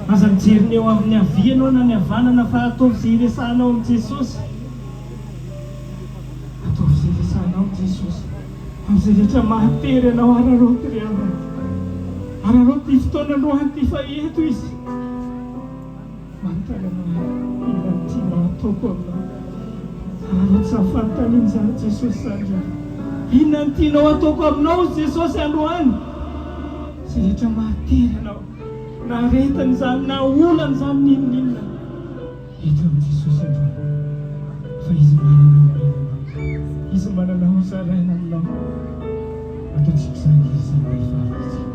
Aza mijery eo amin'ny havianao na ny havanana fa ataovy izay resanao amin'ny Jesosy. Ataovy izay resanao amin'ny Jesosy. Amin'izay rehetra mahatery ianao araroty ry aminy. Araroty ny fotoana androany ty fa eto izy. Manontany anao inona ny tianao ataoko aminao. Araroty samy fanontaniana izany Jesosy izany. Inona ny tianao ataoko aminao Jesosy androany. Izay rehetra mahatery ianao. Na aretany izany, na olany izany n'inon'inona. Eto amin'ny Jesosy androany. Fa izy manana olana. Izy manana hozaraina aminao. Ataontsika izany izy izay mahafafy.